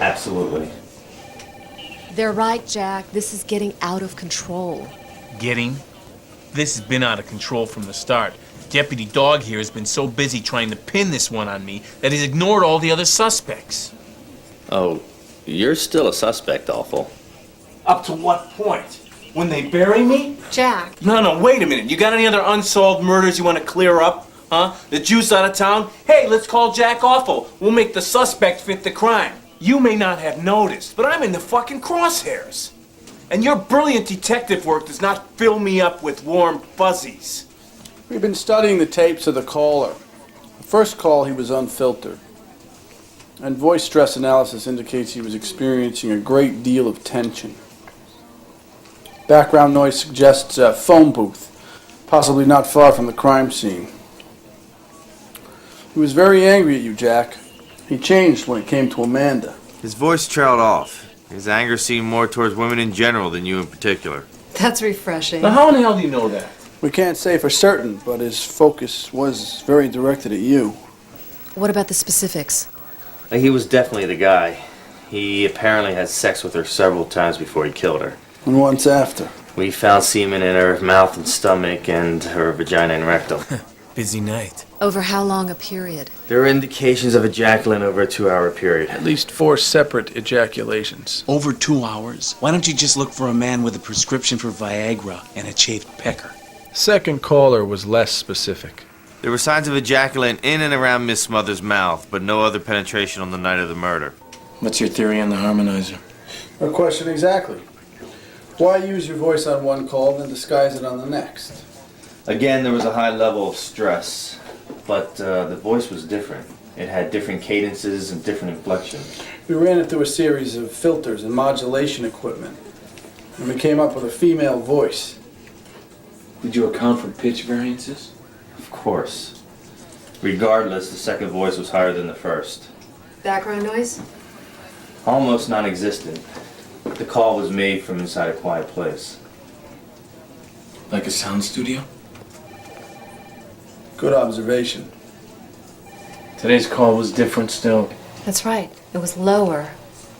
Absolutely. They're right, Jack. This is getting out of control. Getting? This has been out of control from the start. Deputy Dog here has been so busy trying to pin this one on me that he's ignored all the other suspects. Oh, you're still a suspect, Awful. Up to what point? When they bury me? Jack. No, wait a minute. You got any other unsolved murders you want to clear up? Huh? The juice out of town? Hey, let's call Jack Awful. We'll make the suspect fit the crime. You may not have noticed, but I'm in the fucking crosshairs. And your brilliant detective work does not fill me up with warm fuzzies. We've been studying the tapes of the caller. The first call, he was unfiltered. And voice stress analysis indicates he was experiencing a great deal of tension. Background noise suggests a phone booth, possibly not far from the crime scene. He was very angry at you, Jack. He changed when it came to Amanda. His voice trailed off. His anger seemed more towards women in general than you in particular. That's refreshing. Now, how in the hell do you know that? We can't say for certain, but his focus was very directed at you. What about the specifics? He was definitely the guy. He apparently had sex with her several times before he killed her. And once after. We found semen in her mouth and stomach and her vagina and rectum. Busy night. Over how long a period? There were indications of ejaculation over a 2-hour period. At least 4 separate ejaculations. Over 2 hours? Why don't you just look for a man with a prescription for Viagra and a chafed pecker? Second caller was less specific. There were signs of ejaculation in and around Miss Smothers' mouth, but no other penetration on the night of the murder. What's your theory on the harmonizer? Our question exactly. Why use your voice on one call and then disguise it on the next? Again, there was a high level of stress, but the voice was different. It had different cadences and different inflections. We ran it through a series of filters and modulation equipment, and we came up with a female voice. Did you account for pitch variances? Of course. Regardless, the second voice was higher than the first. Background noise? Almost non-existent. The call was made from inside a quiet place. Like a sound studio? Good observation. Today's call was different still. That's right. It was lower.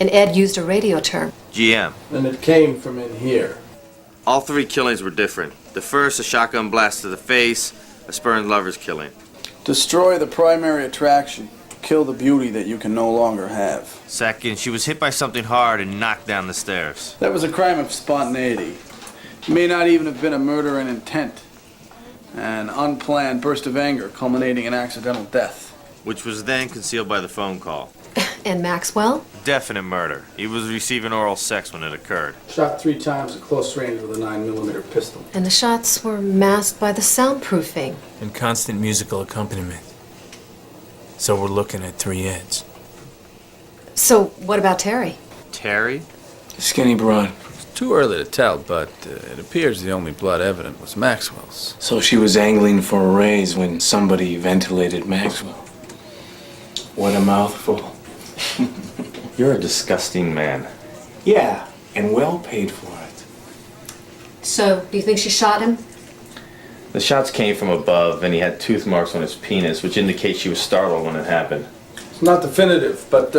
And Ed used a radio term. GM. And it came from in here. All 3 killings were different. The first, a shotgun blast to the face, a spurned lover's killing. Destroy the primary attraction. Kill the beauty that you can no longer have. Second, she was hit by something hard and knocked down the stairs. That was a crime of spontaneity. It may not even have been a murder in intent. An unplanned burst of anger culminating in accidental death. Which was then concealed by the phone call. And Maxwell? Definite murder. He was receiving oral sex when it occurred. Shot 3 times at close range with a 9mm pistol. And the shots were masked by the soundproofing. And constant musical accompaniment. So we're looking at 3 Eds. So, what about Terry? Terry? Skinny broad. Too early to tell, but it appears the only blood evident was Maxwell's. So she was angling for a raise when somebody ventilated Maxwell. What a mouthful. You're a disgusting man. Yeah, and well paid for it. So, do you think she shot him? The shots came from above, and he had tooth marks on his penis, which indicates she was startled when it happened. It's not definitive, but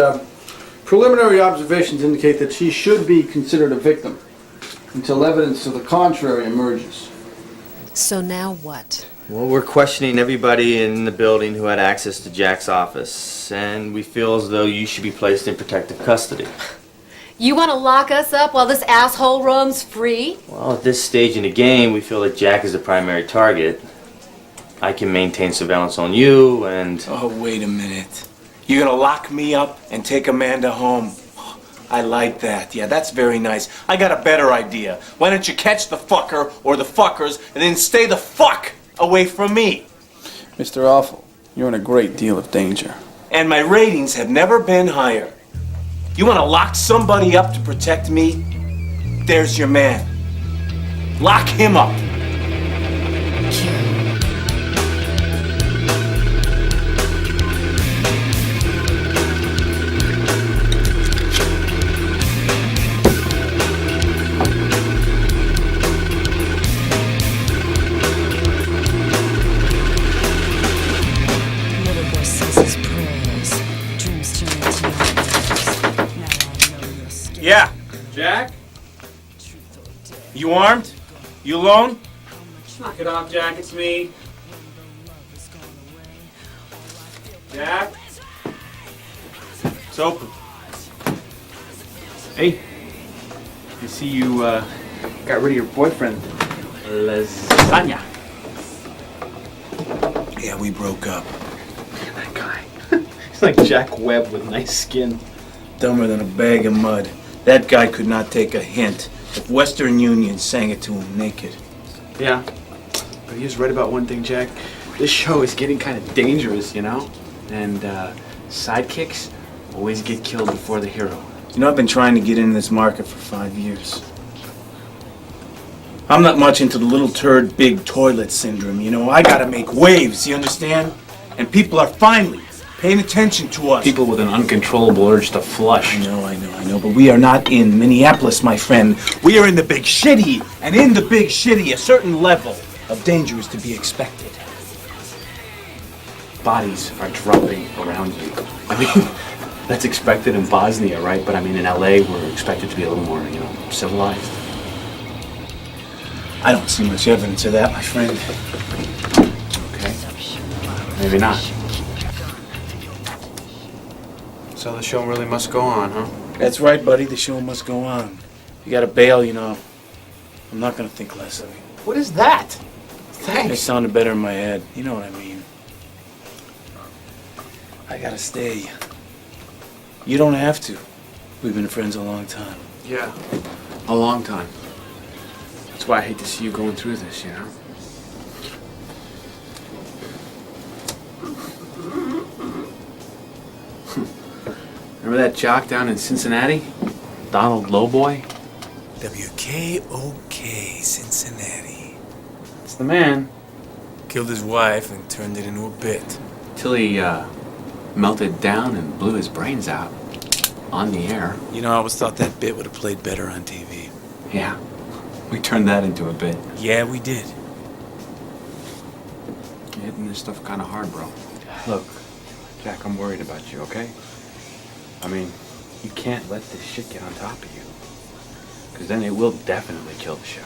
preliminary observations indicate that she should be considered a victim until evidence to the contrary emerges. So now what? Well, we're questioning everybody in the building who had access to Jack's office, and we feel as though you should be placed in protective custody. You want to lock us up while this asshole roams free? Well, at this stage in the game, we feel that Jack is the primary target. I can maintain surveillance on you, and... Oh, wait a minute. You're gonna lock me up and take Amanda home? I like that. Yeah, that's very nice. I got a better idea. Why don't you catch the fucker or the fuckers and then stay the fuck away from me? Mr. Awful, you're in a great deal of danger. And my ratings have never been higher. You want to lock somebody up to protect me? There's your man. Lock him up. Little boy says his prayers, dreams turn into nightmares. Now Yeah. Jack? You armed? You alone? Knock it off, Jack. It's me. Jack? It's open. Hey, I see you got rid of your boyfriend, Lasagna. Yeah, we broke up. That guy. He's like Jack Webb with nice skin. Dumber than a bag of mud. That guy could not take a hint if Western Union sang it to him naked. Yeah, but he was right about one thing, Jack. This show is getting kind of dangerous, you know? And sidekicks always get killed before the hero. You know, I've been trying to get into this market for 5 years. I'm not much into the little turd, big toilet syndrome, you know? I gotta make waves, you understand? And people are finally paying attention to us. People with an uncontrollable urge to flush. I know, but we are not in Minneapolis, my friend. We are in the big city, and in the big city, a certain level of danger is to be expected. Bodies are dropping around you. I mean, that's expected in Bosnia, right? But I mean, in LA, we're expected to be a little more, you know, civilized. I don't see much evidence of that, my friend. Okay. Maybe not. So the show really must go on, huh? That's right, buddy. The show must go on. You gotta bail, you know. I'm not gonna think less of you. What is that? It Thanks. sounded better in my head. You know what I mean. I gotta stay. You don't have to. We've been friends a long time. Yeah, a long time. That's why I hate to see you going through this, you know? Remember that jock down in Cincinnati? Donald Lowboy? WKOK, Cincinnati. It's the man. Killed his wife and turned it into a bit. Till he melted down and blew his brains out on the air. You know, I always thought that bit would have played better on TV. Yeah, we turned that into a bit. Yeah, we did. You're hitting this stuff kind of hard, bro. Look, Jack, I'm worried about you, okay? I mean, you can't let this shit get on top of you. Because then it will definitely kill the show.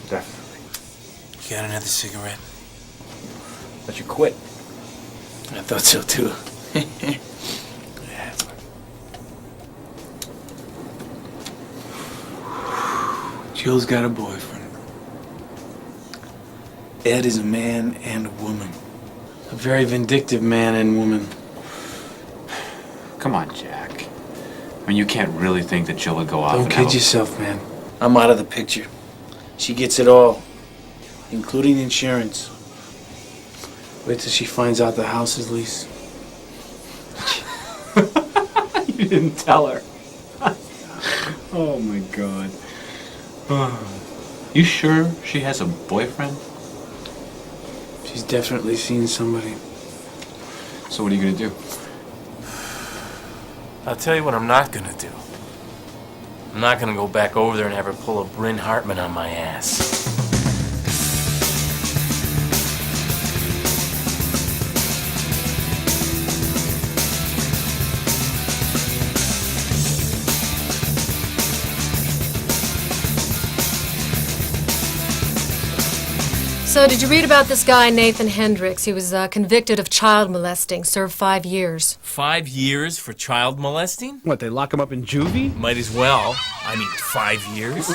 Definitely. You got another cigarette? But you quit. I thought so too. Jill's got a boyfriend. Ed is a man and a woman. A very vindictive man and woman. Come on, Jack. I mean, you can't really think that Jill would go off Don't and kid have a- yourself, man. I'm out of the picture. She gets it all, including insurance. Wait till she finds out the house is leased. You didn't tell her. Oh my god. You sure she has a boyfriend? She's definitely seen somebody. So what are you gonna do? I'll tell you what I'm not gonna do. I'm not gonna go back over there and have her pull a Bryn Hartman on my ass. So, did you read about this guy, Nathan Hendricks? He was convicted of child molesting, served 5 years. 5 years for child molesting? What, they lock him up in juvie? Might as well. I mean, 5 years?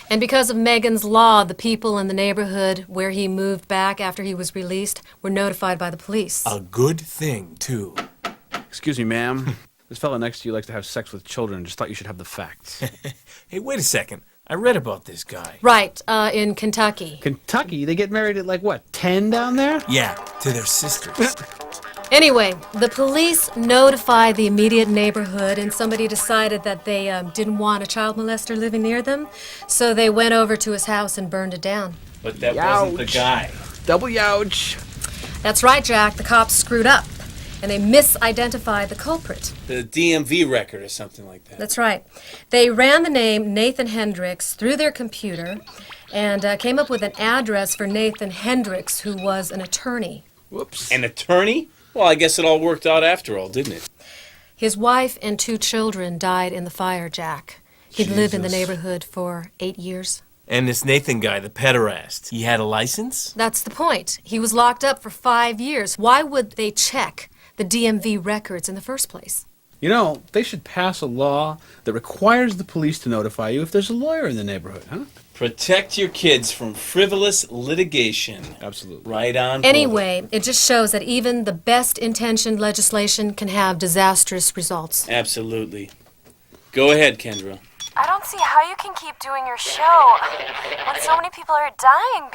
And because of Megan's Law, the people in the neighborhood where he moved back after he was released were notified by the police. A good thing, too. Excuse me, ma'am. This fella next to you likes to have sex with children. Just thought you should have the facts. Hey, wait a second. I read about this guy. Right, in Kentucky. Kentucky? They get married at, like, what, 10 down there? Yeah, to their sisters. Anyway, the police notified the immediate neighborhood, and somebody decided that they didn't want a child molester living near them, so they went over to his house and burned it down. But that wasn't the guy. Double youch. That's right, Jack. The cops screwed up, and they misidentified the culprit. The DMV record or something like that. That's right. They ran the name Nathan Hendricks through their computer and came up with an address for Nathan Hendricks, who was an attorney. Whoops. An attorney? Well, I guess it all worked out after all, didn't it? His wife and 2 children died in the fire, Jack. He'd lived in the Jesus. neighborhood for 8 years. And this Nathan guy, the pederast, he had a license? That's the point. He was locked up for 5 years. Why would they check the DMV records in the first place? You know, they should pass a law that requires the police to notify you if there's a lawyer in the neighborhood, huh? Protect your kids from frivolous litigation. Absolutely. Right on. Anyway, it just shows that even the best-intentioned legislation can have disastrous results. Absolutely. Go ahead, Kendra. I don't see how you can keep doing your show when so many people are dying